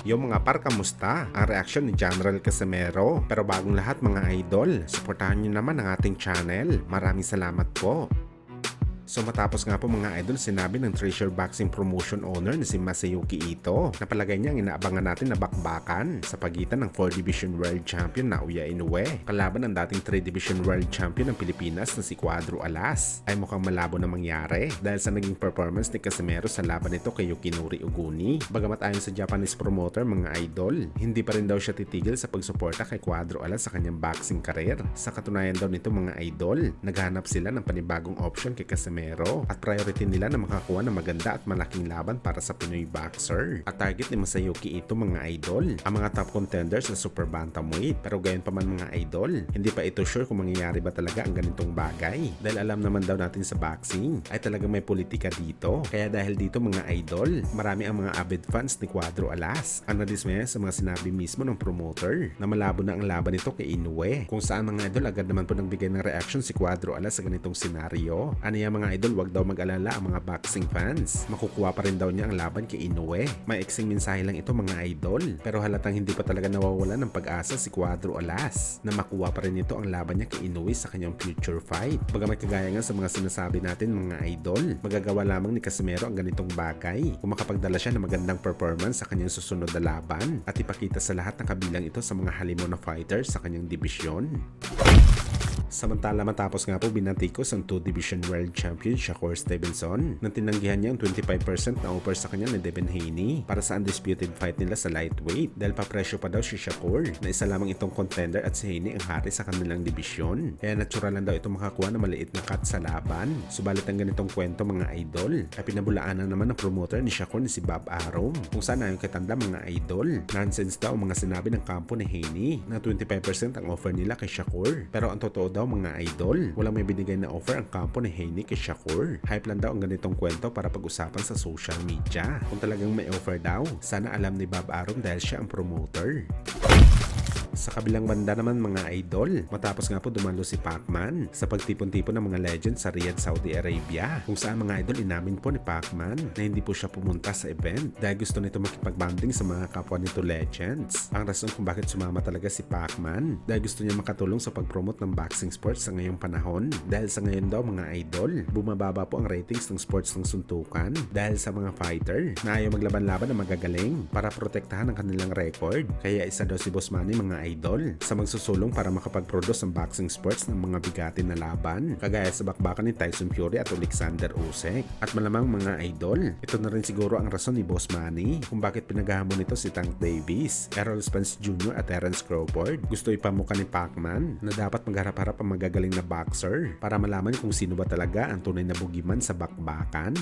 Yung mga par, kamusta? Ang reaksyon ni General Casimero. Pero bagong lahat mga idol, suportahan nyo naman ang ating channel. Maraming salamat po. So matapos nga po mga idol, sinabi ng Treasure Boxing Promotion owner na si Masayuki Ito na palagay niya ang inaabangan natin na bakbakan sa pagitan ng 4 Division World Champion Naoya Inoue kalaban ng dating 3 Division World Champion ng Pilipinas na si Cuadro Alas ay mukhang malabo na mangyari dahil sa naging performance ni Casimero sa laban nito kay Yukinori Oguni. Bagamat ayon sa Japanese promoter mga idol, hindi pa rin daw siya titigil sa pagsuporta kay Cuadro Alas sa kanyang boxing career. Sa katunayan daw nito mga idol, naghanap sila ng panibagong option kay Casimero at priority nila na makakuha ng maganda at malaking laban para sa Pinoy boxer. At target ni Masayuki Ito mga idol, ang mga top contenders sa super bantamweight. Pero gayon pa man mga idol, hindi pa ito sure kung mangyayari ba talaga ang ganitong bagay. Dahil alam naman daw natin sa boxing ay talagang may politika dito. Kaya dahil dito mga idol, marami ang mga avid fans ni Cuadro Alas ang nadismaya sa mga sinabi mismo ng promoter na malabo na ang laban nito kay Inoue. Kung saan mga idol agad naman po nagbigay ng reaction si Cuadro Alas sa ganitong senaryo. Ano yan mga idol, wag daw mag-alala ang mga boxing fans. Makukuha pa rin daw niya ang laban kay Inoue. May eksing mensahe lang ito mga idol. Pero halatang hindi pa talaga nawawala ng pag-asa si Cuadro Alas na makuha pa rin nito ang laban niya kay Inoue sa kanyang future fight. Bagamat kagaya nga sa mga sinasabi natin mga idol, magagawa lamang ni Casimero ang ganitong bagay kung makapagdala siya ng magandang performance sa kanyang susunod na laban at ipakita sa lahat ng kabilang ito sa mga halimaw na fighters sa kanyang dibisyon. Samantala matapos nga po binatikos ang 2 Division World Champion Shakur Stevenson nang tinanggihan niya ang 25% na offer sa kanya ni Devin Haney para sa undisputed fight nila sa lightweight dahil papresyo pa daw si Shakur na isa lamang itong contender at si Haney ang hari sa kanilang dibisyon. Kaya natural lang daw ito makakuha ng maliit na cut sa laban. Subalit ang ganitong kwento mga idol ay pinabulaanan naman ng promoter ni Shakur ni si Bob Arum kung saan ayon kay Tanda mga idol, nonsense daw ang mga sinabi ng kampo ni Haney na 25% ang offer nila kay Shakur. Pero ang totoo daw mga idol, walang may binigay na offer ang kampo ni Haney kay Shakur. Hype lang daw ang ganitong kwento para pag-usapan sa social media. Kung talagang may offer daw, sana alam ni Bob Arum dahil siya ang promoter. Sa kabilang banda naman mga idol, matapos nga po dumalo si Pacman sa pagtipon-tipon ng mga legends sa Riyadh, Saudi Arabia, kung saan mga idol inamin po ni Pacman na hindi po siya pumunta sa event dahil gusto nito makipagbanding sa mga kapwa nito legends. Ang rason kung bakit sumama talaga si Pacman dahil gusto niya makatulong sa pag-promote ng boxing sports sa ngayong panahon dahil sa ngayon daw mga idol, bumababa po ang ratings ng sports ng suntukan dahil sa mga fighter na ayaw maglaban-laban na magagaling para protektahan ang kanilang record. Kaya isa daw si Boss Manny mga idol sa magsusulong para makapag-produce ng boxing sports ng mga bigatin na laban kagaya sa bakbakan ni Tyson Fury at Alexander Usyk. At malamang mga idol, ito na rin siguro ang rason ni Boss Manny kung bakit pinaghahamon nito si Tank Davis, Errol Spence Jr. at Terence Crawford. Gusto ipamuka ni Pacman na dapat magharap-harap ang magagaling na boxer para malaman kung sino ba talaga ang tunay na bugiman sa bakbakan.